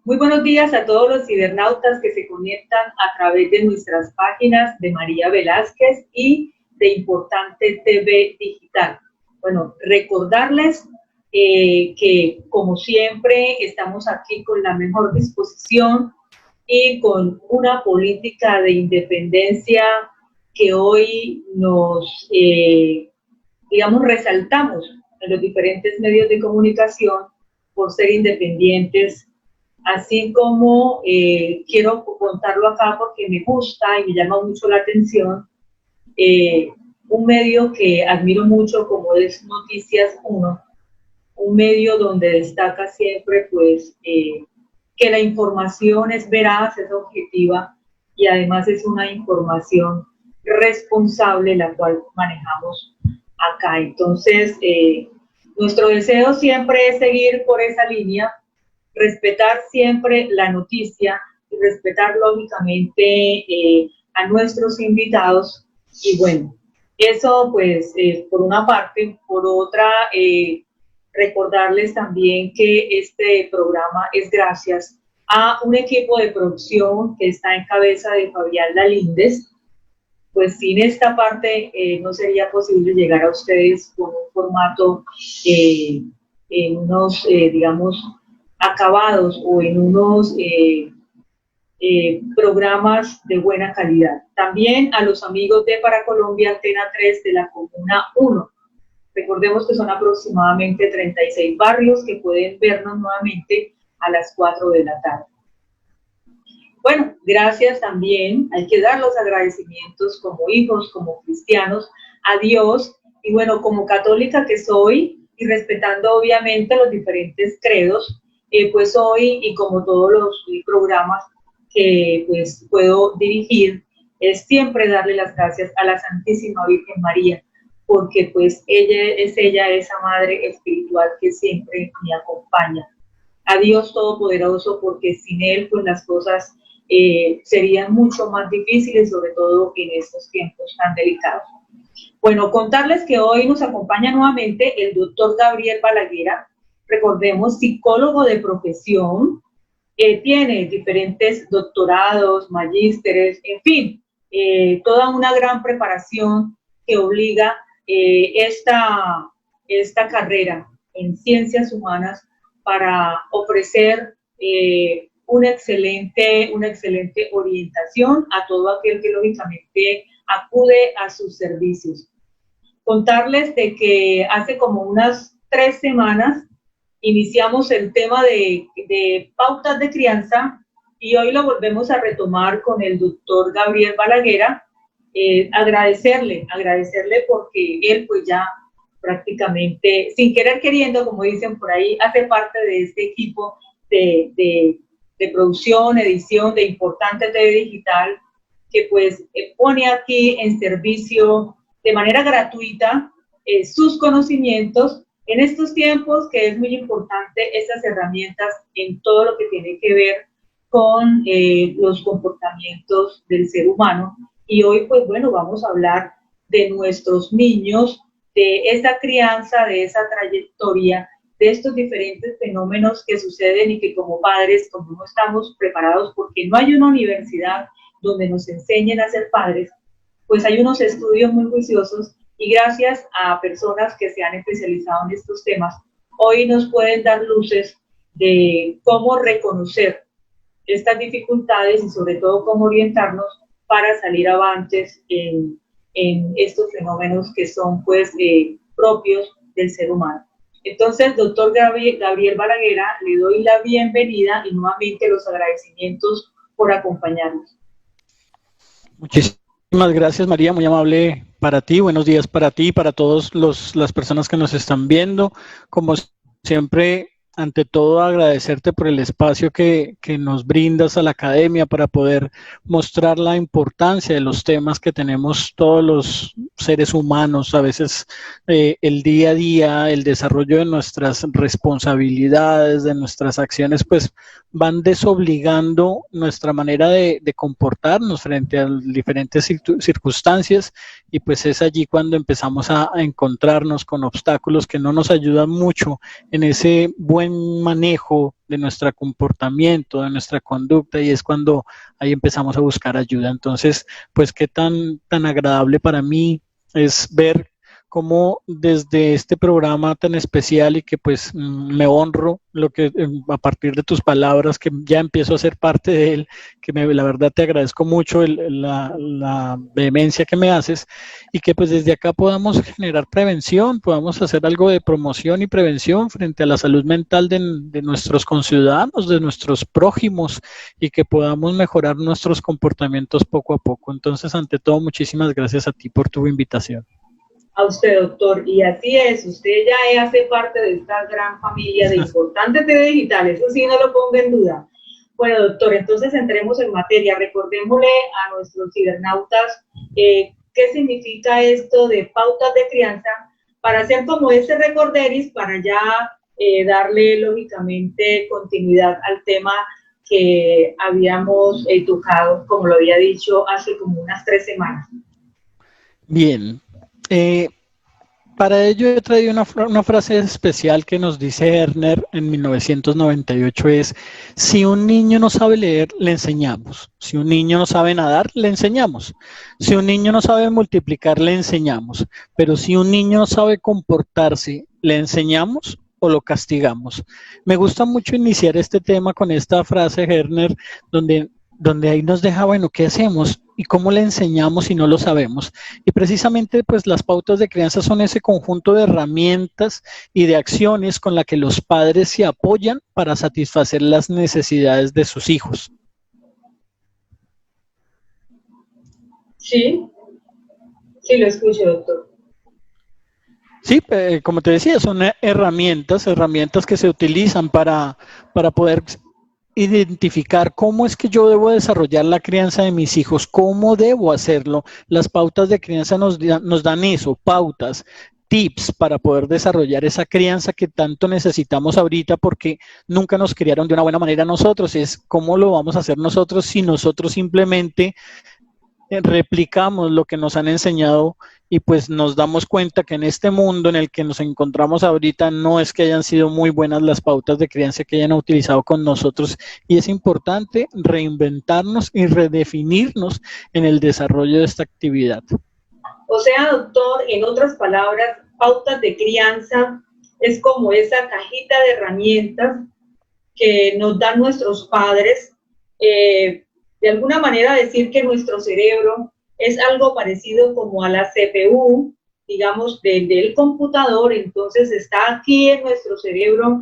Muy buenos días a todos los cibernautas que se conectan a través de nuestras páginas de María Velázquez y de Importante TV Digital. Bueno, recordarles que como siempre estamos aquí con la mejor disposición y con una política de independencia que hoy nos, digamos, resaltamos en los diferentes medios de comunicación por ser independientes. Así como quiero contarlo acá porque me gusta y me llama mucho la atención, un medio que admiro mucho como es Noticias 1, un medio donde destaca siempre pues que la información es veraz, es objetiva y además es una información responsable la cual manejamos acá. Entonces, nuestro deseo siempre es seguir por esa línea, respetar siempre la noticia y respetar lógicamente a nuestros invitados. Y bueno, eso pues por una parte. Por otra, recordarles también que este programa es gracias a un equipo de producción que está en cabeza de Fabián Lalíndes. Pues sin esta parte no sería posible llegar a ustedes con un formato en unos, digamos, acabados o en unos programas de buena calidad. También a los amigos de Para Colombia Antena 3 de la Comuna 1. Recordemos que son aproximadamente 36 barrios que pueden vernos nuevamente a las 4 de la tarde. Bueno, gracias también. Hay que dar los agradecimientos como hijos, como cristianos, a Dios. Y bueno, como católica que soy y respetando obviamente los diferentes credos, pues hoy y como todos los programas que pues puedo dirigir, es siempre darle las gracias a la Santísima Virgen María, porque pues ella, esa madre espiritual que siempre me acompaña. A Dios Todopoderoso, porque sin Él pues las cosas serían mucho más difíciles, sobre todo en estos tiempos tan delicados. Bueno, contarles que hoy nos acompaña nuevamente el doctor Gabriel Balaguer. Recordemos, psicólogo de profesión, tiene diferentes doctorados, magísteres, en fin, toda una gran preparación que obliga esta carrera en ciencias humanas para ofrecer una excelente orientación a todo aquel que lógicamente acude a sus servicios. Contarles de que hace como unas 3 semanas iniciamos el tema de pautas de crianza y hoy lo volvemos a retomar con el doctor Gabriel Balaguer. Agradecerle porque él pues ya prácticamente, sin querer queriendo, como dicen por ahí, hace parte de este equipo de producción, edición de Importante TV Digital, que pues pone aquí en servicio de manera gratuita sus conocimientos en estos tiempos, que es muy importante estas herramientas en todo lo que tiene que ver con los comportamientos del ser humano. Y hoy, pues bueno, vamos a hablar de nuestros niños, de esa crianza, de esa trayectoria, de estos diferentes fenómenos que suceden y que como padres, como no estamos preparados, porque no hay una universidad donde nos enseñen a ser padres, pues hay unos estudios muy juiciosos y gracias a personas que se han especializado en estos temas, hoy nos pueden dar luces de cómo reconocer estas dificultades y sobre todo cómo orientarnos para salir avantes en estos fenómenos que son pues propios del ser humano. Entonces, doctor Gabriel Balaguer, le doy la bienvenida y nuevamente los agradecimientos por acompañarnos. Muchísimas gracias, María, muy amable para ti. Buenos días para ti y para todas las personas que nos están viendo. Como siempre, ante todo agradecerte por el espacio que nos brindas a la academia para poder mostrar la importancia de los temas que tenemos todos los seres humanos, a veces el día a día, el desarrollo de nuestras responsabilidades, de nuestras acciones, pues van desobligando nuestra manera de comportarnos frente a diferentes circunstancias, y pues es allí cuando empezamos a encontrarnos con obstáculos que no nos ayudan mucho en ese buen manejo de nuestro comportamiento, de nuestra conducta, y es cuando ahí empezamos a buscar ayuda. Entonces, pues qué tan agradable para mí es ver cómo desde este programa tan especial, y que pues me honro lo que a partir de tus palabras, que ya empiezo a ser parte de él, que la verdad te agradezco mucho la vehemencia que me haces, y que pues desde acá podamos generar prevención, podamos hacer algo de promoción y prevención frente a la salud mental de nuestros conciudadanos, de nuestros prójimos, y que podamos mejorar nuestros comportamientos poco a poco. Entonces, ante todo, muchísimas gracias a ti por tu invitación. A usted, doctor, y así es, usted ya hace parte de esta gran familia de Importante TV Digital, eso sí, no lo ponga en duda. Bueno, doctor, entonces entremos en materia. Recordémosle a nuestros cibernautas qué significa esto de pautas de crianza, para hacer como ese recorderis, para ya darle lógicamente continuidad al tema que habíamos tocado, como lo había dicho, hace como unas 3 semanas. Bien. Para ello he traído una frase especial que nos dice Erner en 1998, es: si un niño no sabe leer, le enseñamos; si un niño no sabe nadar, le enseñamos; si un niño no sabe multiplicar, le enseñamos; pero si un niño no sabe comportarse, ¿le enseñamos o lo castigamos? Me gusta mucho iniciar este tema con esta frase, Erner, donde ahí nos deja, bueno, ¿qué hacemos? ¿Y cómo le enseñamos si no lo sabemos? Y precisamente, pues las pautas de crianza son ese conjunto de herramientas y de acciones con la que los padres se apoyan para satisfacer las necesidades de sus hijos. Sí, sí lo escucho, doctor. Sí, como te decía, son herramientas que se utilizan para poder identificar cómo es que yo debo desarrollar la crianza de mis hijos, cómo debo hacerlo. Las pautas de crianza nos dan eso, pautas, tips para poder desarrollar esa crianza que tanto necesitamos ahorita, porque nunca nos criaron de una buena manera nosotros. Es cómo lo vamos a hacer nosotros si nosotros simplemente replicamos lo que nos han enseñado, y pues nos damos cuenta que en este mundo en el que nos encontramos ahorita no es que hayan sido muy buenas las pautas de crianza que hayan utilizado con nosotros, y es importante reinventarnos y redefinirnos en el desarrollo de esta actividad. O sea, doctor, en otras palabras, pautas de crianza es como esa cajita de herramientas que nos dan nuestros padres, de alguna manera decir que nuestro cerebro es algo parecido como a la CPU, digamos, del computador. Entonces está aquí en nuestro cerebro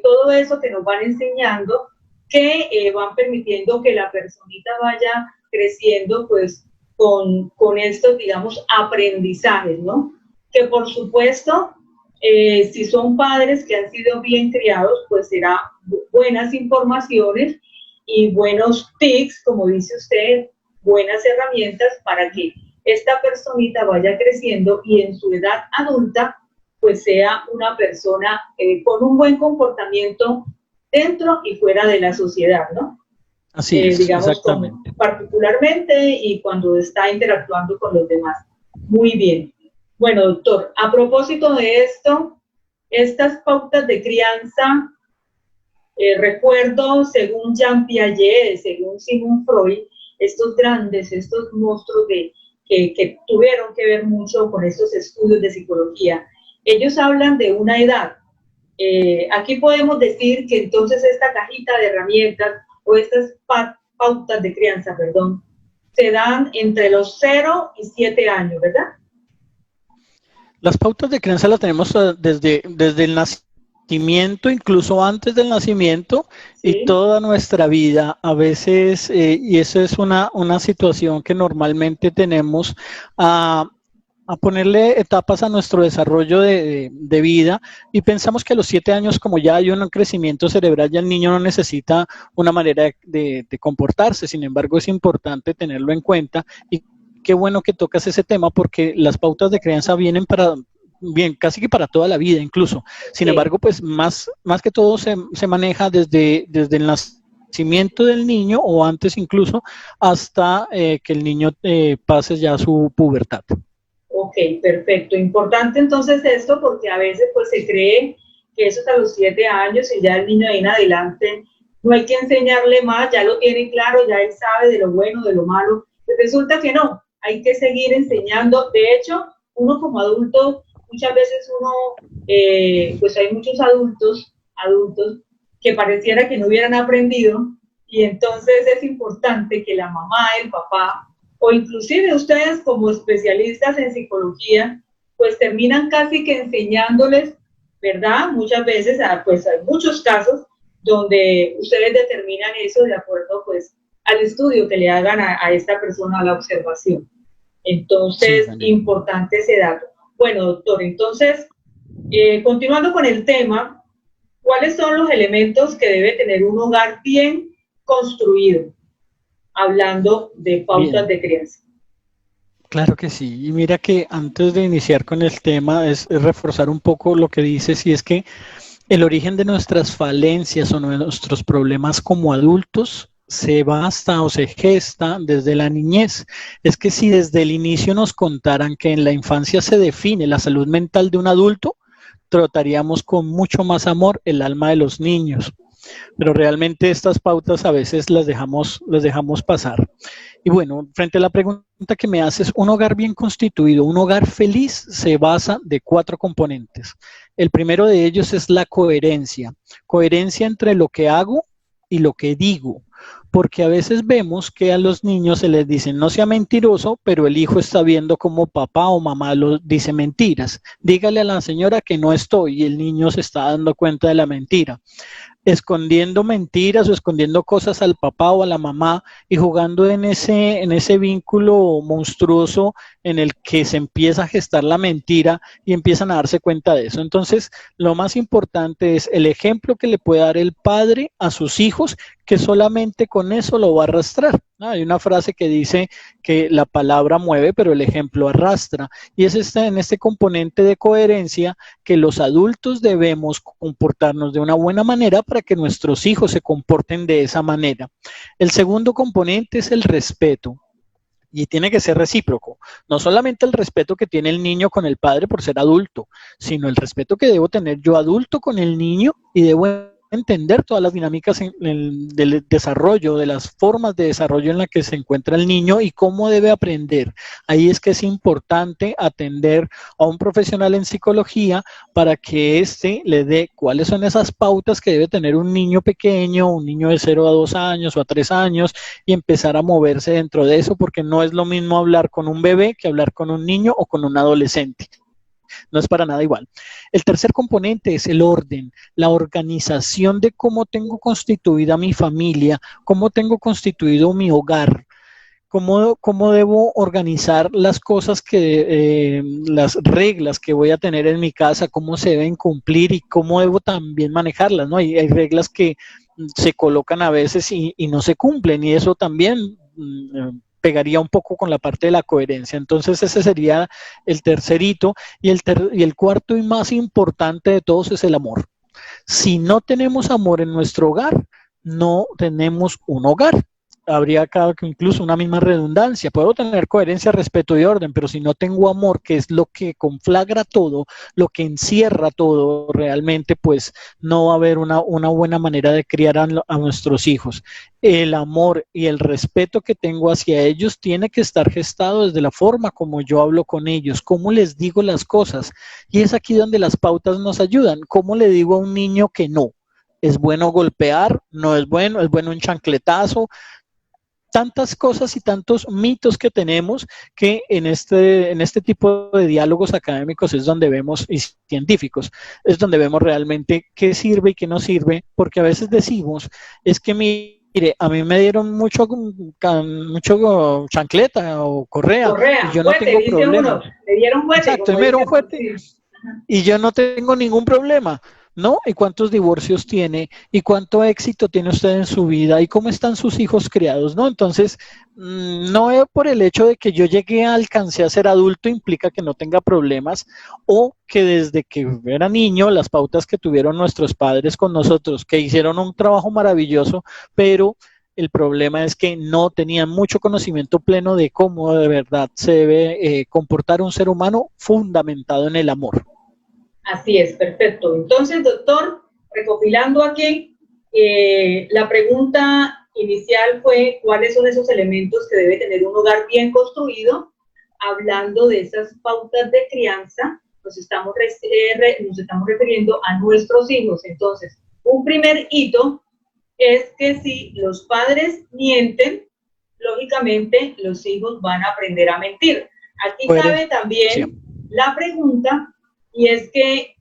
todo eso que nos van enseñando, que van permitiendo que la personita vaya creciendo pues con estos, digamos, aprendizajes, ¿no? Que por supuesto, si son padres que han sido bien criados, pues será buenas informaciones y buenos tips, como dice usted, buenas herramientas para que esta personita vaya creciendo y en su edad adulta pues sea una persona con un buen comportamiento dentro y fuera de la sociedad, ¿no? Así es, digamos, exactamente. Particularmente y cuando está interactuando con los demás. Muy bien. Bueno, doctor, a propósito de esto, estas pautas de crianza, recuerdo, según Jean Piaget, según Sigmund Freud, estos monstruos que tuvieron que ver mucho con estos estudios de psicología, ellos hablan de una edad. Aquí podemos decir que entonces esta cajita de herramientas o estas pautas de crianza, perdón, se dan entre los 0 y 7 años, ¿verdad? Las pautas de crianza las tenemos desde el nacimiento, incluso antes del nacimiento, sí, y toda nuestra vida. A veces, y eso es una situación que normalmente tenemos a a ponerle etapas a nuestro desarrollo de vida y pensamos que a los 7 años, como ya hay un crecimiento cerebral, ya el niño no necesita una manera de comportarse. Sin embargo, es importante tenerlo en cuenta y qué bueno que tocas ese tema porque las pautas de crianza vienen bien, casi que para toda la vida incluso. Sin embargo, pues más que todo se maneja desde el nacimiento del niño o antes incluso hasta que el niño pase ya su pubertad. Ok, perfecto. Importante entonces esto porque a veces pues se cree que eso es a los 7 años y ya el niño de ahí en adelante no hay que enseñarle más, ya lo tiene claro, ya él sabe de lo bueno, de lo malo. Pues resulta que no, hay que seguir enseñando. De hecho, uno como adulto, muchas veces pues hay muchos adultos que pareciera que no hubieran aprendido y entonces es importante que la mamá, el papá, o inclusive ustedes como especialistas en psicología, pues terminan casi que enseñándoles, ¿verdad? Muchas veces, pues hay muchos casos donde ustedes determinan eso de acuerdo pues al estudio que le hagan a esta persona, a la observación. Entonces, sí, importante ese dato. Bueno, doctor, entonces, continuando con el tema, ¿cuáles son los elementos que debe tener un hogar bien construido? Hablando de pautas de crianza. Claro que sí, y mira que antes de iniciar con el tema es reforzar un poco lo que dices, y es que el origen de nuestras falencias o de nuestros problemas como adultos se basa o se gesta desde la niñez. Es que si desde el inicio nos contaran que en la infancia se define la salud mental de un adulto, trataríamos con mucho más amor el alma de los niños. Pero realmente estas pautas a veces las dejamos pasar. Y bueno, frente a la pregunta que me haces, un hogar bien constituido, un hogar feliz se basa de 4 componentes. El primero de ellos es la coherencia. Coherencia entre lo que hago y lo que digo. Porque a veces vemos que a los niños se les dice no sea mentiroso, pero el hijo está viendo como papá o mamá lo dice mentiras. Dígale a la señora que no estoy y el niño se está dando cuenta de la mentira. Escondiendo mentiras o escondiendo cosas al papá o a la mamá y jugando en ese vínculo monstruoso en el que se empieza a gestar la mentira y empiezan a darse cuenta de eso. Entonces, lo más importante es el ejemplo que le puede dar el padre a sus hijos, que solamente con eso lo va a arrastrar. Hay una frase que dice que la palabra mueve, pero el ejemplo arrastra. Y es en este componente de coherencia que los adultos debemos comportarnos de una buena manera para que nuestros hijos se comporten de esa manera. El segundo componente es el respeto. Y tiene que ser recíproco. No solamente el respeto que tiene el niño con el padre por ser adulto, sino el respeto que debo tener yo adulto con el niño y debo entender todas las dinámicas del desarrollo, de las formas de desarrollo en las que se encuentra el niño y cómo debe aprender. Ahí es que es importante atender a un profesional en psicología para que éste le dé cuáles son esas pautas que debe tener un niño pequeño, un niño de 0 a 2 años o a 3 años y empezar a moverse dentro de eso, porque no es lo mismo hablar con un bebé que hablar con un niño o con un adolescente. No es para nada igual. El tercer componente es el orden, la organización de cómo tengo constituida mi familia, cómo tengo constituido mi hogar, cómo debo organizar las cosas las reglas que voy a tener en mi casa, cómo se deben cumplir y cómo debo también manejarlas, ¿no? Hay reglas que se colocan a veces y no se cumplen y eso también pegaría un poco con la parte de la coherencia. Entonces ese sería el tercer hito y el cuarto y más importante de todos es el amor. Si no tenemos amor en nuestro hogar, no tenemos un hogar. Habría acá incluso una misma redundancia. Puedo tener coherencia, respeto y orden, pero si no tengo amor, que es lo que conflagra todo, lo que encierra todo realmente, pues no va a haber una buena manera de criar a nuestros hijos. El amor y el respeto que tengo hacia ellos tiene que estar gestado desde la forma como yo hablo con ellos, cómo les digo las cosas. Y es aquí donde las pautas nos ayudan. ¿Cómo le digo a un niño que no? ¿Es bueno golpear? ¿No es bueno? ¿Es bueno un chancletazo? Tantas cosas y tantos mitos que tenemos que en este tipo de diálogos académicos es donde vemos, y científicos, es donde vemos realmente qué sirve y qué no sirve, porque a veces decimos, es que mi Mire, a mí me dieron mucho chancleta o correa y yo no Fuerte, tengo dice problemas. uno, le dieron fuerte, Exacto, y como me dieron dice, fuerte sí. Ajá. y yo no tengo ningún problema, ¿no? ¿Y cuántos divorcios tiene? ¿Y cuánto éxito tiene usted en su vida? ¿Y cómo están sus hijos criados? ¿No? Entonces, no es por el hecho de que yo llegué a alcancé a ser adulto implica que no tenga problemas o que desde que era niño las pautas que tuvieron nuestros padres con nosotros, que hicieron un trabajo maravilloso, pero el problema es que no tenían mucho conocimiento pleno de cómo de verdad se debe comportar un ser humano fundamentado en el amor. Así es, perfecto. Entonces, doctor, recopilando aquí, la pregunta inicial fue cuáles son esos elementos que debe tener un hogar bien construido. Hablando de esas pautas de crianza, nos estamos refiriendo a nuestros hijos. Entonces, un primer hito es que si los padres mienten, lógicamente los hijos van a aprender a mentir. Aquí Puede, cabe sí. también la pregunta, y es que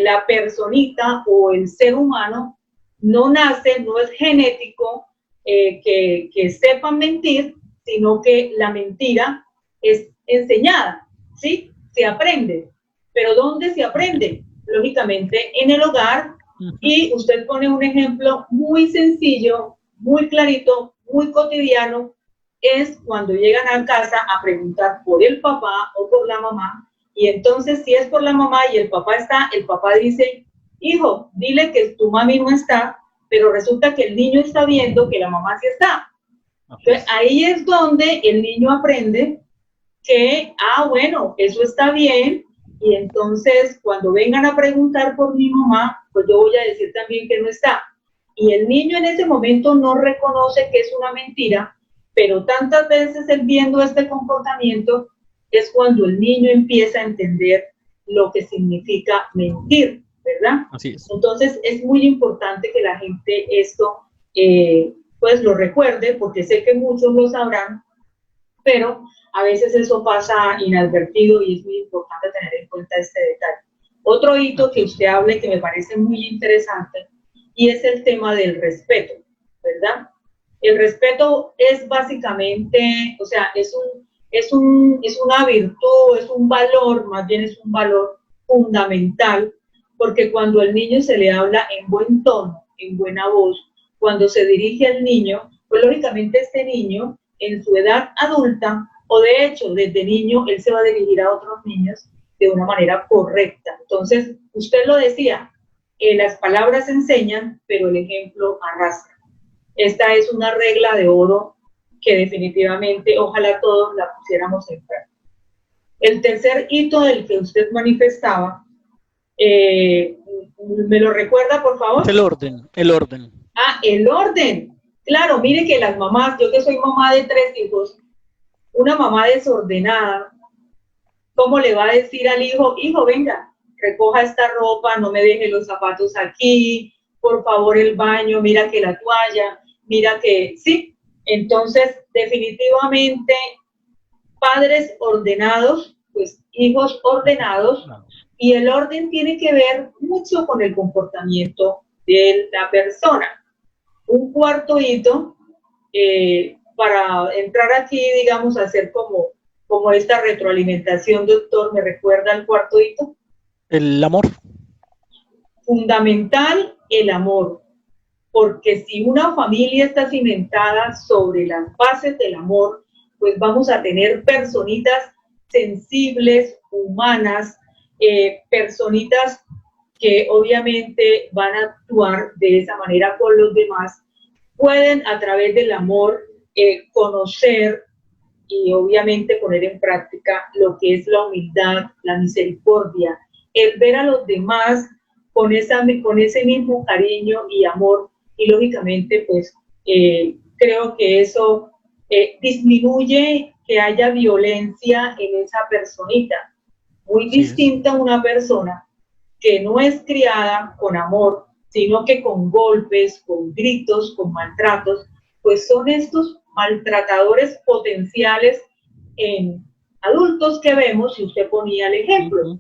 la personita o el ser humano no nace, no es genético que sepan mentir, sino que la mentira es enseñada, ¿sí? Se aprende. ¿Pero dónde se aprende? Lógicamente en el hogar, y usted pone un ejemplo muy sencillo, muy clarito, muy cotidiano, es cuando llegan a casa a preguntar por el papá o por la mamá, y entonces si es por la mamá y el papá está, el papá dice, hijo, dile que tu mami no está, pero resulta que el niño está viendo que la mamá sí está. Entonces ahí es donde el niño aprende que, bueno, eso está bien, y entonces cuando vengan a preguntar por mi mamá, pues yo voy a decir también que no está. Y el niño en ese momento no reconoce que es una mentira, pero tantas veces él viendo este comportamiento es cuando el niño empieza a entender lo que significa mentir, ¿verdad? Así es. Entonces es muy importante que la gente esto pues lo recuerde, porque sé que muchos lo sabrán, pero a veces eso pasa inadvertido y es muy importante tener en cuenta este detalle. Otro hito que usted hable que me parece muy interesante y es el tema del respeto, ¿verdad? El respeto es básicamente, o sea, es una virtud, es un valor, más bien es un valor fundamental, porque cuando al niño se le habla en buen tono, en buena voz, cuando se dirige al niño, pues lógicamente este niño en su edad adulta, o de hecho desde niño, él se va a dirigir a otros niños de una manera correcta. Entonces, usted lo decía, las palabras enseñan, pero el ejemplo arrastra. Esta es una regla de oro que definitivamente ojalá todos la pusiéramos en práctica. El tercer hito del que usted manifestaba, ¿me lo recuerda, por favor? El orden, el orden. El orden. Claro, mire que las mamás, yo que soy mamá de 3 hijos, una mamá desordenada, ¿cómo le va a decir al hijo, hijo, venga, recoja esta ropa, no me deje los zapatos aquí, por favor el baño, mira que la toalla, mira que, sí? Entonces, definitivamente, padres ordenados, pues hijos ordenados, y el orden tiene que ver mucho con el comportamiento de la persona. Un cuarto hito, para entrar aquí, digamos, a hacer como esta retroalimentación, doctor, ¿me recuerda el cuarto hito? El amor. Fundamental, el amor, porque si una familia está cimentada sobre las bases del amor, pues vamos a tener personitas sensibles, humanas, personitas que obviamente van a actuar de esa manera con los demás, pueden a través del amor conocer y obviamente poner en práctica lo que es la humildad, la misericordia, el ver a los demás con ese mismo cariño y amor, y lógicamente pues creo que eso disminuye que haya violencia en esa personita. Muy distinta a una persona que no es criada con amor, sino que con golpes, con gritos, con maltratos, pues son estos maltratadores potenciales en adultos que vemos, y usted ponía el ejemplo,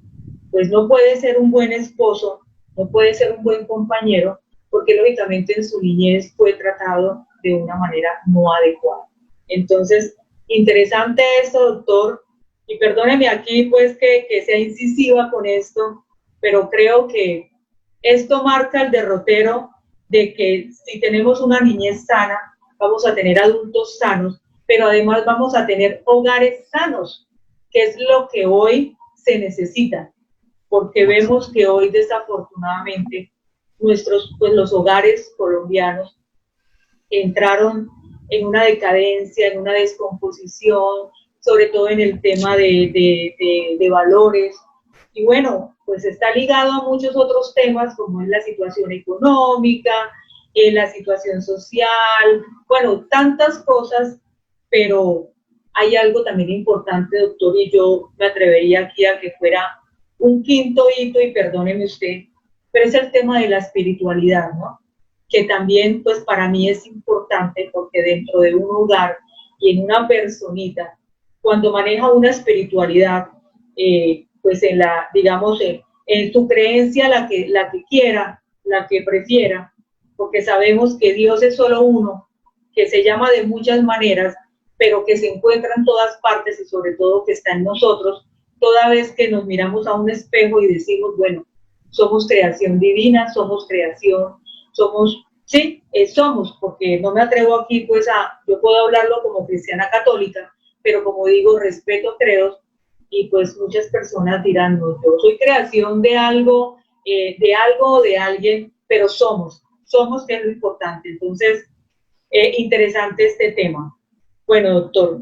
pues no puede ser un buen esposo, no puede ser un buen compañero, porque lógicamente en su niñez fue tratado de una manera no adecuada. Entonces, interesante esto, doctor, y perdóneme aquí pues que sea incisiva con esto, pero creo que esto marca el derrotero de que si tenemos una niñez sana, vamos a tener adultos sanos, pero además vamos a tener hogares sanos, que es lo que hoy se necesita, porque vemos que hoy desafortunadamente los hogares colombianos entraron en una decadencia, en una descomposición, sobre todo en el tema de valores. Y bueno, pues está ligado a muchos otros temas, como es la situación económica, la situación social, bueno, tantas cosas, pero hay algo también importante, doctor, y yo me atrevería aquí a que fuera un quinto hito, y perdóneme usted, pero es el tema de la espiritualidad, ¿no? Que también, pues para mí es importante, porque dentro de un hogar y en una personita, cuando maneja una espiritualidad, pues en la, digamos, en su creencia, la que quiera, la que prefiera, porque sabemos que Dios es solo uno, que se llama de muchas maneras, pero que se encuentra en todas partes y sobre todo que está en nosotros, toda vez que nos miramos a un espejo y decimos, bueno, somos creación divina, somos creación, somos, sí, somos, porque no me atrevo aquí pues yo puedo hablarlo como cristiana católica, pero como digo, respeto credos, y pues muchas personas dirán, no, yo soy creación de algo o de alguien, pero somos que es lo importante. Entonces, interesante este tema. Bueno, doctor,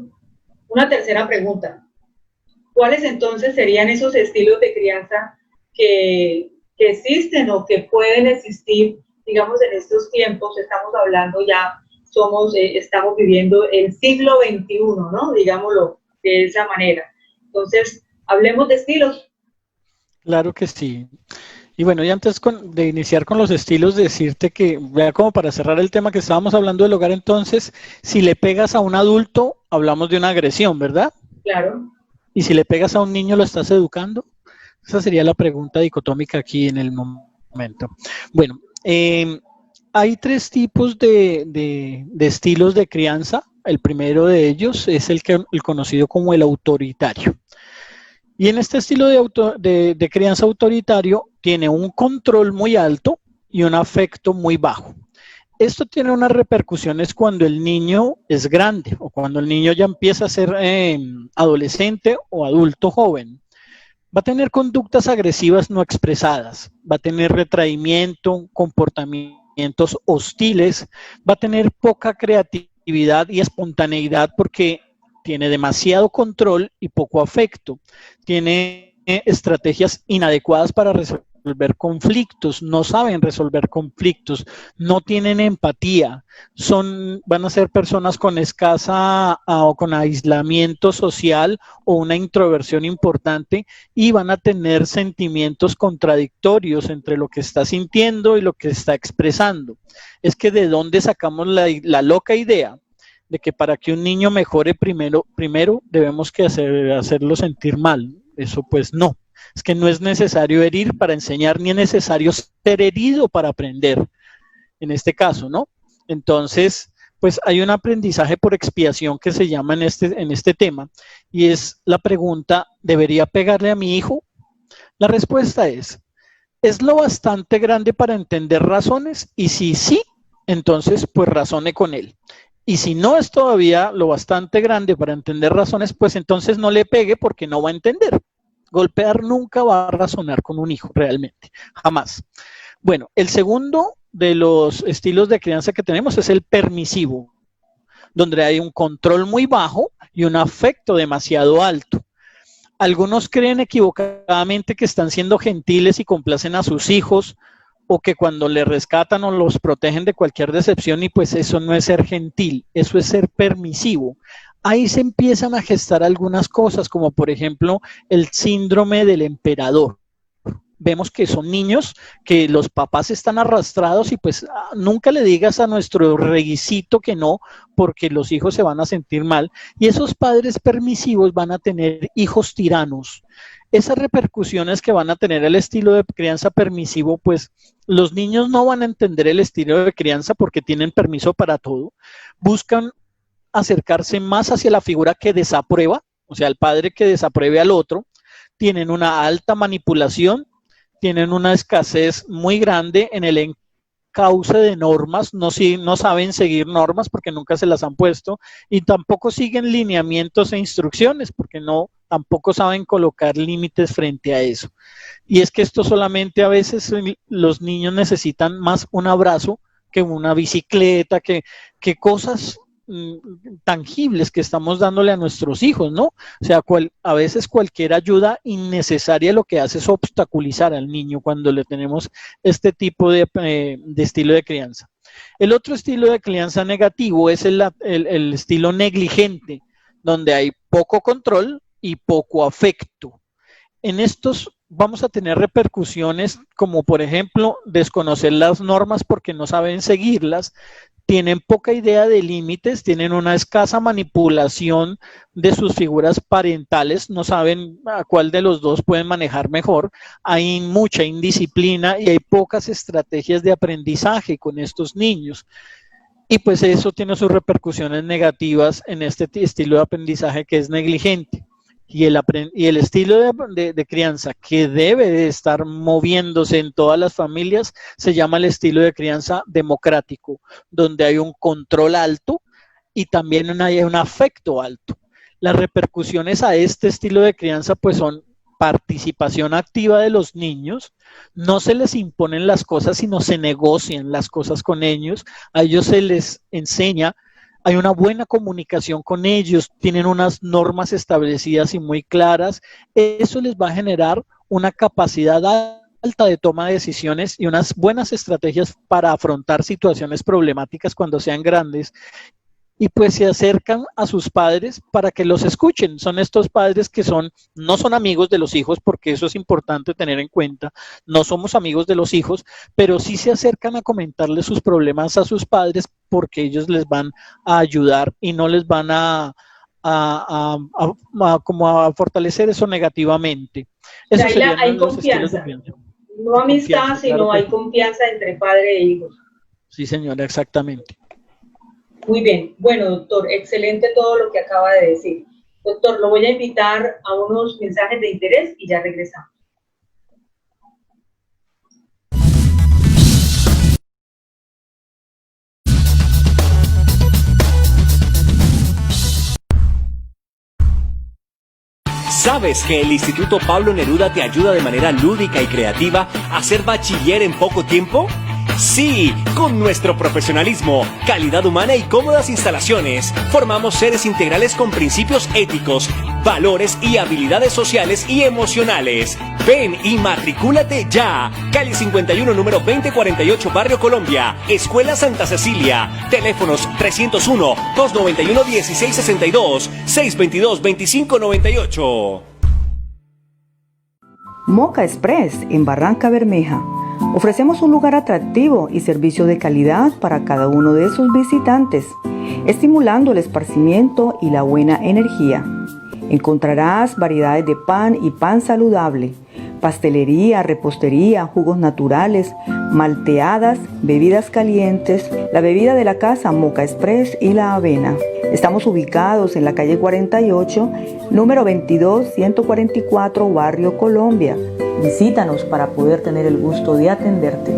una tercera pregunta. ¿Cuáles entonces serían esos estilos de crianza que existen o que pueden existir, digamos, en estos tiempos? Estamos hablando ya, estamos viviendo el siglo XXI, ¿no? Digámoslo de esa manera. Entonces, hablemos de estilos. Claro que sí. Y bueno, y antes de iniciar con los estilos, decirte que, vea, como para cerrar el tema que estábamos hablando del hogar, entonces, si le pegas a un adulto, hablamos de una agresión, ¿verdad? Claro. Y si le pegas a un niño, ¿lo estás educando? Esa sería la pregunta dicotómica aquí en el momento. Bueno, hay tres tipos de estilos de crianza. El primero de ellos es el conocido como el autoritario. Y en este estilo de crianza autoritario tiene un control muy alto y un afecto muy bajo. Esto tiene unas repercusiones cuando el niño es grande o cuando el niño ya empieza a ser adolescente o adulto joven. Va a tener conductas agresivas no expresadas, va a tener retraimiento, comportamientos hostiles, va a tener poca creatividad y espontaneidad porque tiene demasiado control y poco afecto, tiene estrategias inadecuadas para resolver conflictos, no saben resolver conflictos, no tienen empatía, van a ser personas con escasa o con aislamiento social o una introversión importante y van a tener sentimientos contradictorios entre lo que está sintiendo y lo que está expresando. Es que de dónde sacamos la loca idea de que para que un niño mejore primero debemos que hacerlo sentir mal. Eso pues no. Es que no es necesario herir para enseñar, ni es necesario ser herido para aprender, en este caso, ¿no? Entonces, pues hay un aprendizaje por expiación que se llama en este tema, y es la pregunta, ¿debería pegarle a mi hijo? La respuesta es lo bastante grande para entender razones, y si sí, entonces pues razone con él. Y si no es todavía lo bastante grande para entender razones, pues entonces no le pegue porque no va a entender. Golpear nunca va a razonar con un hijo, realmente, jamás. Bueno, el segundo de los estilos de crianza que tenemos es el permisivo, donde hay un control muy bajo y un afecto demasiado alto. Algunos creen equivocadamente que están siendo gentiles y complacen a sus hijos, o que cuando le rescatan o los protegen de cualquier decepción, y pues eso no es ser gentil, eso es ser permisivo. Ahí se empiezan a gestar algunas cosas, como por ejemplo el síndrome del emperador. vemos que son niños, que los papás están arrastrados y pues nunca le digas a nuestro reguicito que no, porque los hijos se van a sentir mal y esos padres permisivos van a tener hijos tiranos. Esas repercusiones que van a tener el estilo de crianza permisivo, pues los niños no van a entender el estilo de crianza porque tienen permiso para todo. Buscan acercarse más hacia la figura que desaprueba, o sea, el padre que desapruebe al otro. Tienen una alta manipulación, tienen una escasez muy grande en el encauce de normas, no saben seguir normas porque nunca se las han puesto y tampoco siguen lineamientos e instrucciones porque tampoco saben colocar límites frente a eso. Y es que esto solamente a veces los niños necesitan más un abrazo que una bicicleta, que cosas tangibles que estamos dándole a nuestros hijos, ¿no? O sea, a veces cualquier ayuda innecesaria lo que hace es obstaculizar al niño cuando le tenemos este tipo de estilo de crianza. El otro estilo de crianza negativo es el estilo negligente, donde hay poco control y poco afecto. En estos vamos a tener repercusiones como, por ejemplo, desconocer las normas porque no saben seguirlas, tienen poca idea de límites, tienen una escasa manipulación de sus figuras parentales, no saben a cuál de los dos pueden manejar mejor, hay mucha indisciplina y hay pocas estrategias de aprendizaje con estos niños. Y pues eso tiene sus repercusiones negativas en este estilo de aprendizaje que es negligente. Y el estilo de crianza que debe de estar moviéndose en todas las familias se llama el estilo de crianza democrático, donde hay un control alto y también hay un afecto alto. Las repercusiones a este estilo de crianza pues son participación activa de los niños, no se les imponen las cosas, sino se negocian las cosas con ellos, a ellos se les enseña. Hay una buena comunicación con ellos, tienen unas normas establecidas y muy claras. Eso les va a generar una capacidad alta de toma de decisiones y unas buenas estrategias para afrontar situaciones problemáticas cuando sean grandes. Y pues se acercan a sus padres para que los escuchen. Son estos padres que no son amigos de los hijos, porque eso es importante tener en cuenta. No somos amigos de los hijos, pero sí se acercan a comentarles sus problemas a sus padres porque ellos les van a ayudar y no les van como a fortalecer eso negativamente. Eso serían hay confianza. No amistad, sino hay confianza entre padre e hijos. Sí, señora, exactamente. Muy bien, bueno, doctor, excelente todo lo que acaba de decir. Doctor, lo voy a invitar a unos mensajes de interés y ya regresamos. ¿Sabes que el Instituto Pablo Neruda te ayuda de manera lúdica y creativa a ser bachiller en poco tiempo? Sí, con nuestro profesionalismo, calidad humana y cómodas instalaciones, formamos seres integrales con principios éticos, valores y habilidades sociales y emocionales. Ven y matricúlate ya. Calle 51, número 2048, Barrio Colombia, Escuela Santa Cecilia. Teléfonos 301-291-1662, 622-2598. Moca Express en Barranca Bermeja. Ofrecemos un lugar atractivo y servicio de calidad para cada uno de sus visitantes, estimulando el esparcimiento y la buena energía. Encontrarás variedades de pan y pan saludable, pastelería, repostería, jugos naturales, malteadas, bebidas calientes, la bebida de la casa Moca Express y la avena. Estamos ubicados en la calle 48, número 22-144, Barrio Colombia. Visítanos para poder tener el gusto de atenderte.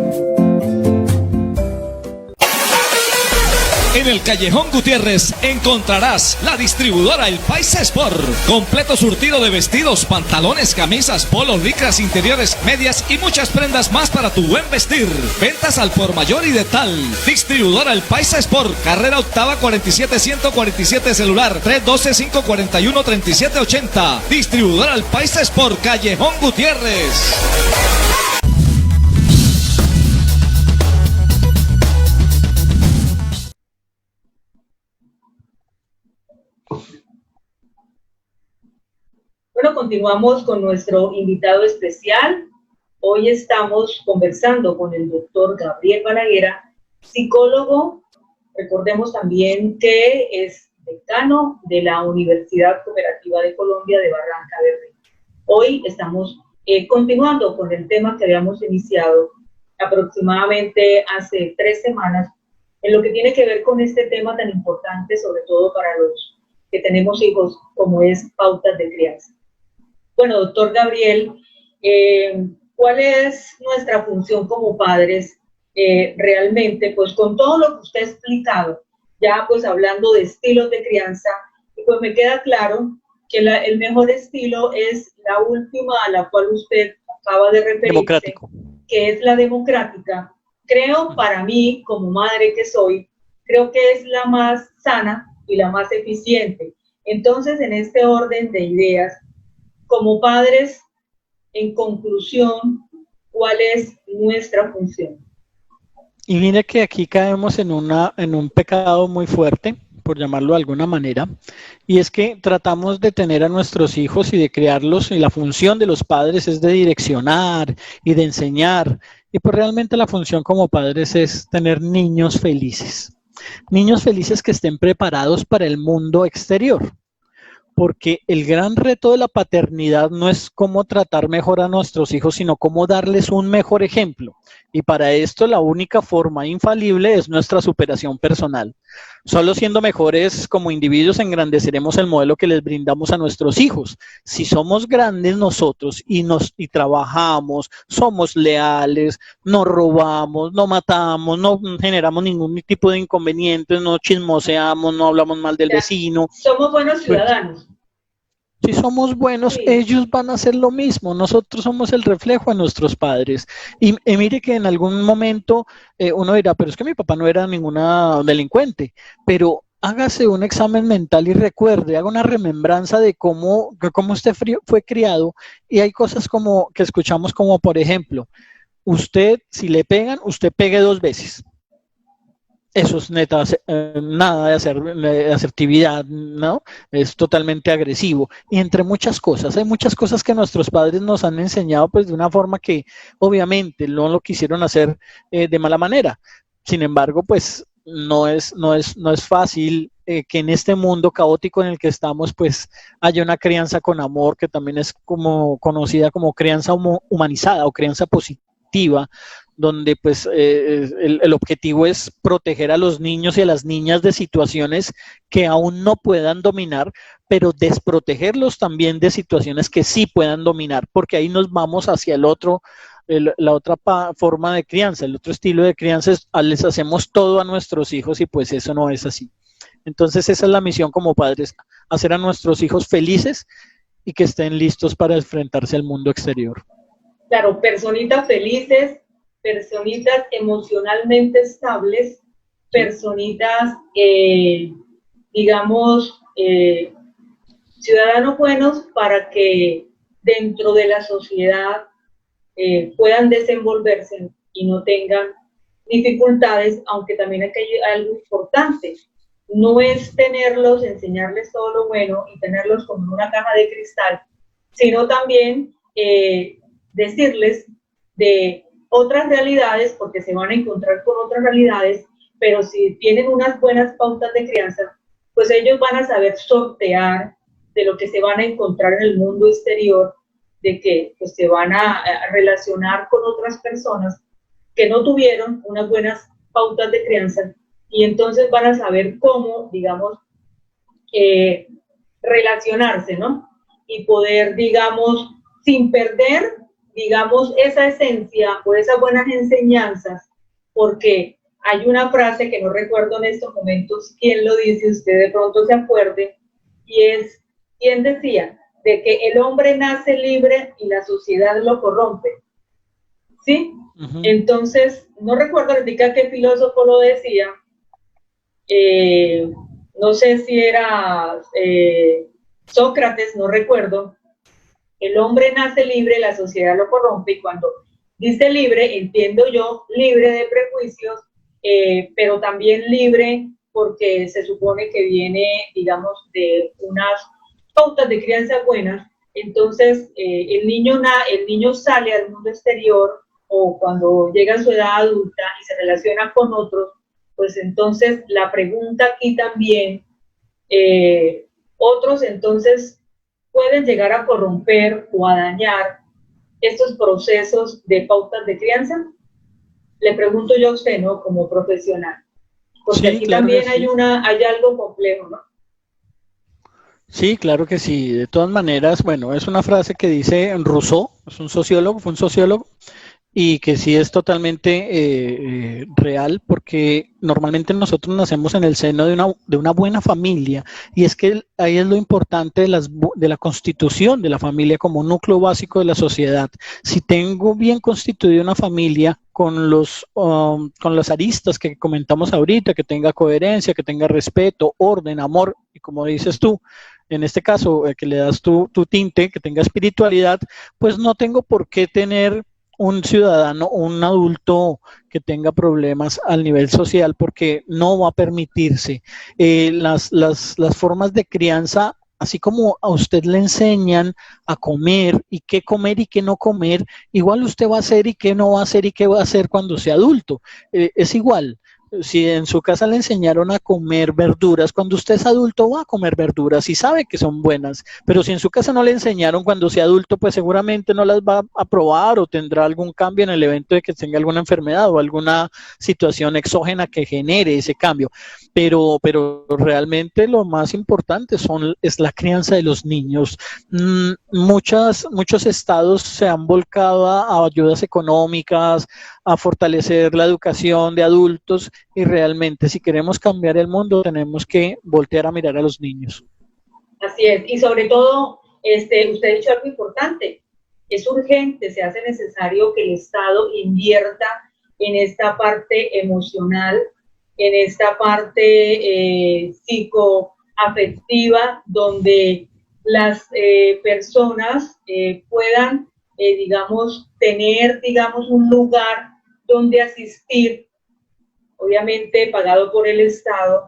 En el Callejón Gutiérrez encontrarás la distribuidora El Paisa Sport. Completo surtido de vestidos, pantalones, camisas, polos, licras, interiores, medias y muchas prendas más para tu buen vestir. Ventas al por mayor y de tal. Distribuidora El Paisa Sport. Carrera octava 47147, celular 312-541-3780. Distribuidora El Paisa Sport, Callejón Gutiérrez. Bueno, continuamos con nuestro invitado especial. Hoy estamos conversando con el doctor Gabriel Balaguer, psicólogo. Recordemos también que es decano de la Universidad Cooperativa de Colombia de Barranca Bermeja. Hoy estamos continuando con el tema que habíamos iniciado aproximadamente hace 3 semanas, en lo que tiene que ver con este tema tan importante, sobre todo para los que tenemos hijos, como es pautas de crianza. Bueno, doctor Gabriel, ¿cuál es nuestra función como padres realmente? Pues con todo lo que usted ha explicado, ya pues hablando de estilos de crianza, pues me queda claro que el mejor estilo es la última a la cual usted acaba de referirse, democrático, que es la democrática. Creo, para mí, como madre que soy, creo que es la más sana y la más eficiente. Entonces, en este orden de ideas, como padres, en conclusión, ¿cuál es nuestra función? y mire que aquí caemos en un pecado muy fuerte, por llamarlo de alguna manera, y es que tratamos de tener a nuestros hijos y de criarlos, y la función de los padres es de direccionar y de enseñar, y pues realmente la función como padres es tener niños felices que estén preparados para el mundo exterior. Porque el gran reto de la paternidad no es cómo tratar mejor a nuestros hijos, sino cómo darles un mejor ejemplo. Y para esto la única forma infalible es nuestra superación personal. Solo siendo mejores como individuos engrandeceremos el modelo que les brindamos a nuestros hijos. Si somos grandes nosotros y trabajamos, somos leales, no robamos, no matamos, no generamos ningún tipo de inconvenientes, no chismoseamos, no hablamos mal del vecino. Somos buenos ciudadanos. Si somos buenos, sí, ellos van a hacer lo mismo. Nosotros somos el reflejo de nuestros padres. Y mire que en algún momento uno dirá, pero es que mi papá no era ninguna delincuente. Pero hágase un examen mental y recuerde, haga una remembranza de cómo usted fue criado. Y hay cosas como que escuchamos como, por ejemplo, usted, si le pegan, usted pegue 2 veces. Eso es neta, nada de asertividad, ¿no? Es totalmente agresivo. Y entre muchas cosas, hay muchas cosas que nuestros padres nos han enseñado pues de una forma que obviamente no lo quisieron hacer de mala manera. Sin embargo, pues no es fácil que en este mundo caótico en el que estamos pues haya una crianza con amor, que también es como conocida como crianza humanizada o crianza positiva, donde pues el objetivo es proteger a los niños y a las niñas de situaciones que aún no puedan dominar, pero desprotegerlos también de situaciones que sí puedan dominar, porque ahí nos vamos hacia el otro, la otra forma de crianza, el otro estilo de crianza es les hacemos todo a nuestros hijos y pues eso no es así. Entonces esa es la misión como padres, hacer a nuestros hijos felices y que estén listos para enfrentarse al mundo exterior. Claro, personitas felices, personitas emocionalmente estables, personitas, digamos, ciudadanos buenos para que dentro de la sociedad puedan desenvolverse y no tengan dificultades, aunque también hay algo importante. No es enseñarles todo lo bueno y tenerlos como en una caja de cristal, sino también decirles de otras realidades, porque se van a encontrar con otras realidades, pero si tienen unas buenas pautas de crianza, pues ellos van a saber sortear de lo que se van a encontrar en el mundo exterior, de que pues, se van a relacionar con otras personas que no tuvieron unas buenas pautas de crianza, y entonces van a saber cómo, digamos, relacionarse, ¿no? Y poder, digamos, sin perder, digamos, esa esencia o esas buenas enseñanzas, porque hay una frase que no recuerdo en estos momentos quién lo dice, usted de pronto se acuerde, y es, ¿quién decía? De que el hombre nace libre y la sociedad lo corrompe, ¿sí? Uh-huh. Entonces, no recuerdo ahorita qué filósofo lo decía, no sé si era Sócrates, no recuerdo. El hombre nace libre, la sociedad lo corrompe, y cuando dice libre, entiendo yo, libre de prejuicios, pero también libre porque se supone que viene, digamos, de unas pautas de crianza buenas, entonces el niño sale al mundo exterior o cuando llega a su edad adulta y se relaciona con otros, pues entonces la pregunta aquí también, otros entonces pueden llegar a corromper o a dañar estos procesos de pautas de crianza. Le pregunto yo a usted, ¿no? Como profesional, porque Sí, aquí claro también que hay sí. hay algo complejo, ¿no? Sí, claro que sí. De todas maneras, bueno, es una frase que dice Rousseau, es un sociólogo, fue un sociólogo, y que sí es totalmente real, porque normalmente nosotros nacemos en el seno de una buena familia, y es que ahí es lo importante de la constitución de la familia como un núcleo básico de la sociedad. Si tengo bien constituida una familia con las aristas que comentamos ahorita, que tenga coherencia, que tenga respeto, orden, amor, y como dices tú, en este caso, que le das tu tinte, que tenga espiritualidad, pues no tengo por qué tener un ciudadano, un adulto que tenga problemas al nivel social, porque no va a permitirse. Las formas de crianza, así como a usted le enseñan a comer y qué no comer, igual usted va a hacer y qué no va a hacer y qué va a hacer cuando sea adulto. Es igual. Si en su casa le enseñaron a comer verduras, cuando usted es adulto va a comer verduras y sabe que son buenas, pero si en su casa no le enseñaron cuando sea adulto, pues seguramente no las va a probar o tendrá algún cambio en el evento de que tenga alguna enfermedad o alguna situación exógena que genere ese cambio. Pero realmente lo más importante es la crianza de los niños. Muchos estados se han volcado a ayudas económicas, a fortalecer la educación de adultos, y realmente si queremos cambiar el mundo tenemos que voltear a mirar a los niños. Así es, y sobre todo, usted ha dicho algo importante, es urgente, se hace necesario que el Estado invierta en esta parte emocional, en esta parte psicoafectiva, donde las personas puedan, digamos, tener, digamos, un lugar donde asistir, obviamente pagado por el Estado,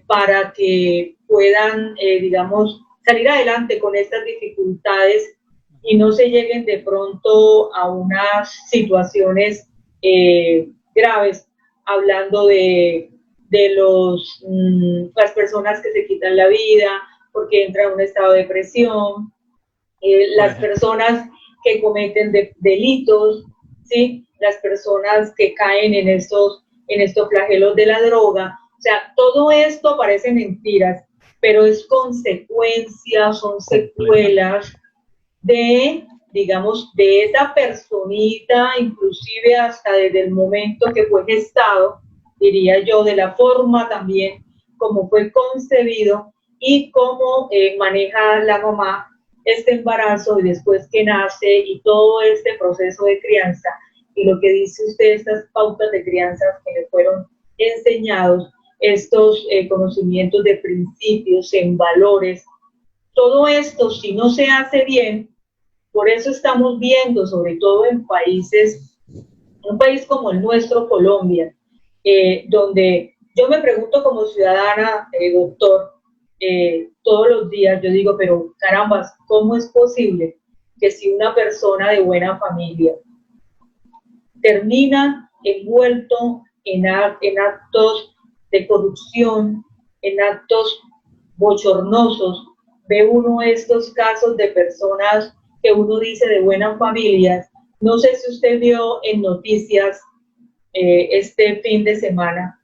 para que puedan, digamos, salir adelante con estas dificultades y no se lleguen de pronto a unas situaciones graves, hablando de las personas que se quitan la vida porque entran en un estado de depresión, las personas que cometen delitos, ¿sí? Las personas que caen en estos flagelos de la droga. O sea, todo esto parece mentiras, pero es consecuencia, son secuelas de, digamos, de esa personita, inclusive hasta desde el momento que fue gestado, diría yo, de la forma también como fue concebido y cómo maneja la mamá este embarazo y después que nace y todo este proceso de crianza. Y lo que dice usted, estas pautas de crianza que le fueron enseñados, estos conocimientos de principios, en valores, todo esto, si no se hace bien, por eso estamos viendo, sobre todo en un país como el nuestro, Colombia, donde yo me pregunto como ciudadana, doctor, todos los días, yo digo, pero carambas, ¿cómo es posible que si una persona de buena familia termina envuelto en actos de corrupción, en actos bochornosos, ve uno estos casos de personas que uno dice de buenas familias? No sé si usted vio en noticias este fin de semana,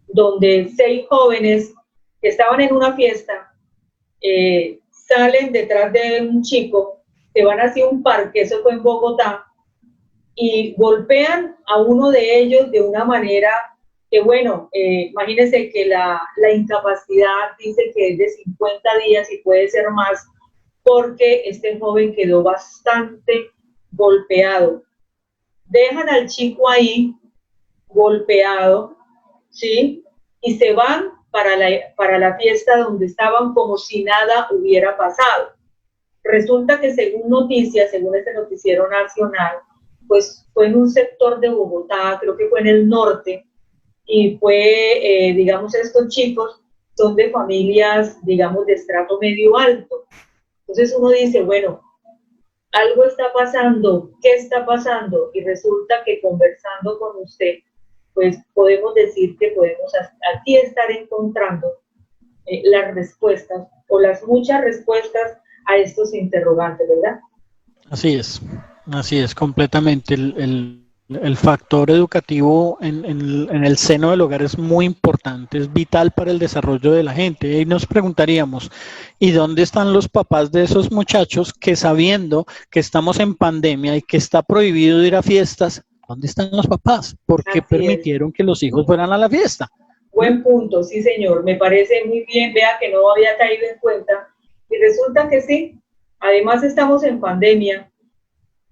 donde 6 jóvenes que estaban en una fiesta salen detrás de un chico, que van hacia un parque, eso fue en Bogotá, y golpean a uno de ellos de una manera que, bueno, imagínense que la incapacidad dice que es de 50 días y puede ser más, porque este joven quedó bastante golpeado. Dejan al chico ahí golpeado, ¿sí? Y se van para la fiesta donde estaban como si nada hubiera pasado. Resulta que según noticias, según este noticiero nacional, pues fue en un sector de Bogotá, creo que fue en el norte, y fue, digamos, estos chicos son de familias, digamos, de estrato medio alto. Entonces uno dice, bueno, algo está pasando, ¿qué está pasando? Y resulta que conversando con usted, pues podemos decir que podemos aquí estar encontrando las respuestas o las muchas respuestas a estos interrogantes, ¿verdad? Así es, completamente. El factor educativo en el seno del hogar es muy importante, es vital para el desarrollo de la gente. Y nos preguntaríamos, ¿y dónde están los papás de esos muchachos que, sabiendo que estamos en pandemia y que está prohibido ir a fiestas, dónde están los papás? ¿Por qué permitieron que los hijos fueran a la fiesta? Buen punto, sí señor, me parece muy bien, vea que no había caído en cuenta. Y resulta que sí, además estamos en pandemia,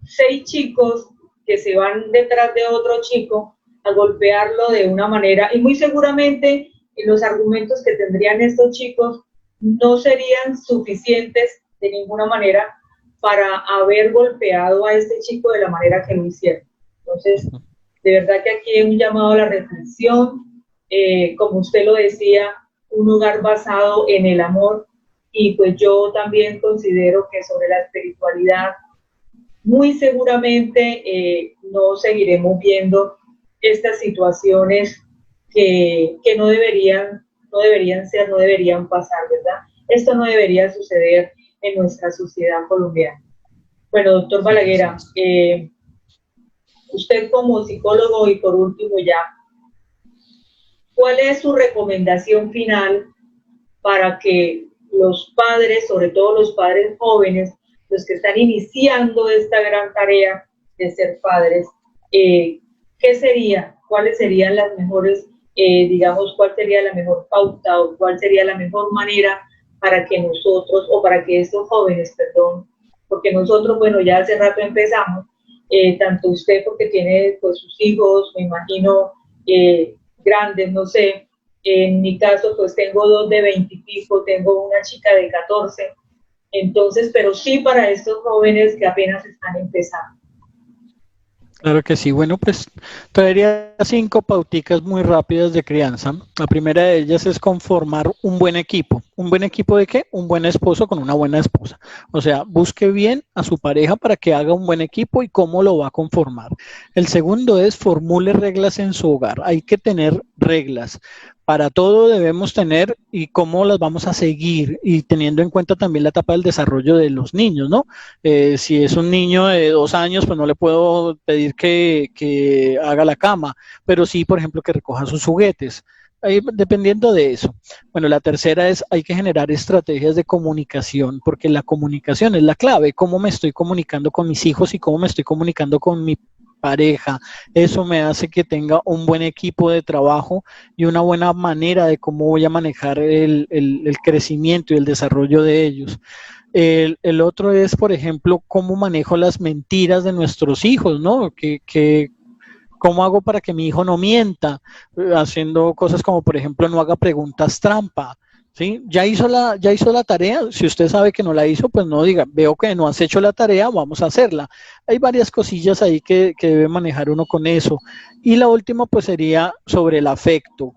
6 chicos que se van detrás de otro chico a golpearlo de una manera, y muy seguramente los argumentos que tendrían estos chicos no serían suficientes de ninguna manera para haber golpeado a este chico de la manera que lo hicieron. Entonces, de verdad que aquí hay un llamado a la reflexión, como usted lo decía, un hogar basado en el amor, y pues yo también considero que sobre la espiritualidad muy seguramente no seguiremos viendo estas situaciones que no deberían ser, no deberían pasar, ¿verdad? Esto no debería suceder en nuestra sociedad colombiana. Bueno, doctor Balaguer, usted como psicólogo y por último ya, ¿cuál es su recomendación final para que los padres, sobre todo los padres jóvenes, los que están iniciando esta gran tarea de ser padres, ¿qué sería? ¿Cuáles serían las mejores, digamos, cuál sería la mejor pauta o cuál sería la mejor manera para que nosotros, o para que estos jóvenes, perdón, porque nosotros, bueno, ya hace rato empezamos, tanto usted porque tiene pues sus hijos, me imagino, grandes, no sé, en mi caso pues tengo 2 de 20 y pico, tengo una chica de 14, entonces, pero sí para estos jóvenes que apenas están empezando. Claro que sí. Bueno, pues traería 5 pauticas muy rápidas de crianza. La primera de ellas es conformar un buen equipo. ¿Un buen equipo de qué? Un buen esposo con una buena esposa. O sea, busque bien a su pareja para que haga un buen equipo y cómo lo va a conformar. El segundo es formule reglas en su hogar. Hay que tener reglas. Para todo debemos tener y cómo las vamos a seguir, y teniendo en cuenta también la etapa del desarrollo de los niños, ¿no? Si es un niño de 2 años, pues no le puedo pedir que haga la cama, pero sí, por ejemplo, que recoja sus juguetes. Ahí, dependiendo de eso. Bueno, la tercera es, hay que generar estrategias de comunicación, porque la comunicación es la clave. Cómo me estoy comunicando con mis hijos y cómo me estoy comunicando con mi pareja. Eso me hace que tenga un buen equipo de trabajo y una buena manera de cómo voy a manejar el crecimiento y el desarrollo de ellos. El otro es, por ejemplo, cómo manejo las mentiras de nuestros hijos, ¿no? ¿Cómo hago para que mi hijo no mienta? Haciendo cosas como, por ejemplo, no haga preguntas trampa. ¿Sí? ¿Ya hizo la tarea? Si usted sabe que no la hizo, pues no diga, veo que no has hecho la tarea, vamos a hacerla. Hay varias cosillas ahí que debe manejar uno con eso. Y la última, pues sería sobre el afecto.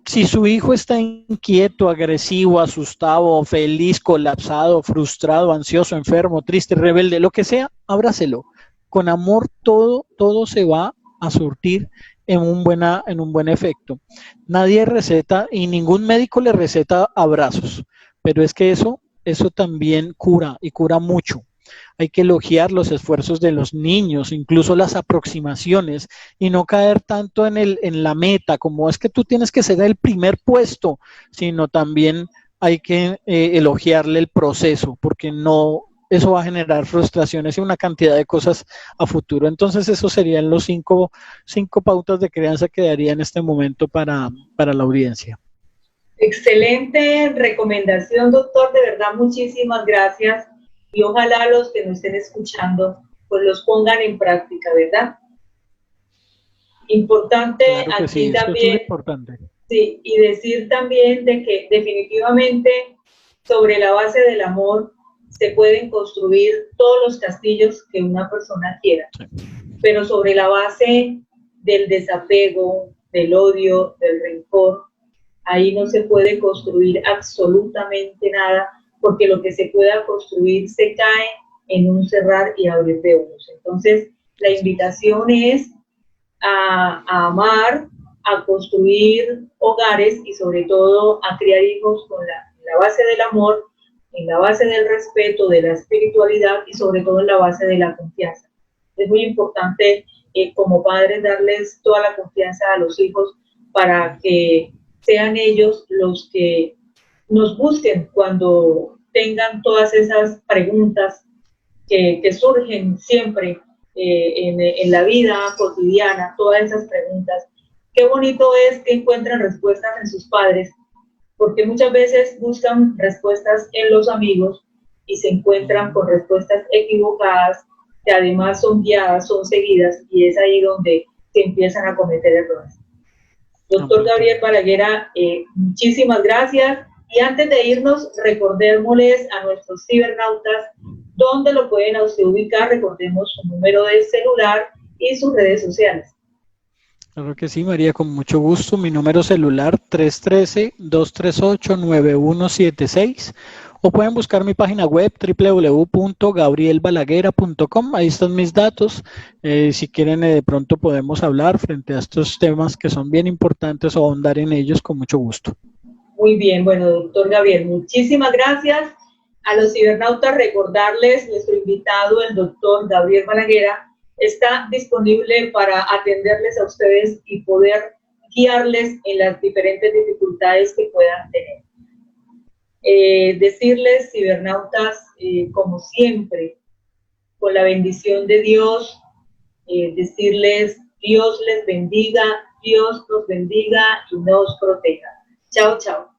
Si su hijo está inquieto, agresivo, asustado, feliz, colapsado, frustrado, ansioso, enfermo, triste, rebelde, lo que sea, ábraselo. Con amor todo se va a surtir en un buen efecto. Nadie receta y ningún médico le receta abrazos, pero es que eso también cura y cura mucho. Hay que elogiar los esfuerzos de los niños, incluso las aproximaciones, y no caer tanto en la meta, como es que tú tienes que ser el primer puesto, sino también hay que elogiarle el proceso, porque no, eso va a generar frustraciones y una cantidad de cosas a futuro. Entonces, esos serían los 5 pautas de crianza que daría en este momento para la audiencia. Excelente recomendación, doctor. De verdad, muchísimas gracias. Y ojalá los que nos estén escuchando, pues los pongan en práctica, ¿verdad? Importante claro que aquí sí, también. Es importante. Sí, y decir también de que definitivamente sobre la base del amor se pueden construir todos los castillos que una persona quiera, sí. Pero sobre la base del desapego, del odio, del rencor, ahí no se puede construir absolutamente nada, porque lo que se pueda construir se cae en un cerrar y abrir de ojos. Entonces, la invitación es a amar, a construir hogares y sobre todo a criar hijos con la base del amor, en la base del respeto, de la espiritualidad y sobre todo en la base de la confianza. Es muy importante como padres darles toda la confianza a los hijos para que sean ellos los que nos busquen cuando tengan todas esas preguntas que surgen siempre en la vida cotidiana, todas esas preguntas. Qué bonito es que encuentren respuestas en sus padres, porque muchas veces buscan respuestas en los amigos y se encuentran con respuestas equivocadas, que además son guiadas, son seguidas, y es ahí donde se empiezan a cometer errores. Doctor Gabriel Balaguera, muchísimas gracias. Y antes de irnos, recordémosles a nuestros cibernautas dónde lo pueden a usted ubicar. Recordemos su número de celular y sus redes sociales. Claro que sí, María, con mucho gusto. Mi número celular 313-238-9176, o pueden buscar mi página web www.gabrielbalaguera.com. Ahí están mis datos. Si quieren, de pronto podemos hablar frente a estos temas que son bien importantes o ahondar en ellos con mucho gusto. Muy bien, bueno, doctor Gabriel, muchísimas gracias. A los cibernautas recordarles, nuestro invitado, el doctor Gabriel Balaguera, está disponible para atenderles a ustedes y poder guiarles en las diferentes dificultades que puedan tener. Decirles, cibernautas, como siempre, con la bendición de Dios, decirles, Dios les bendiga, Dios nos bendiga y nos proteja. Chao, chao.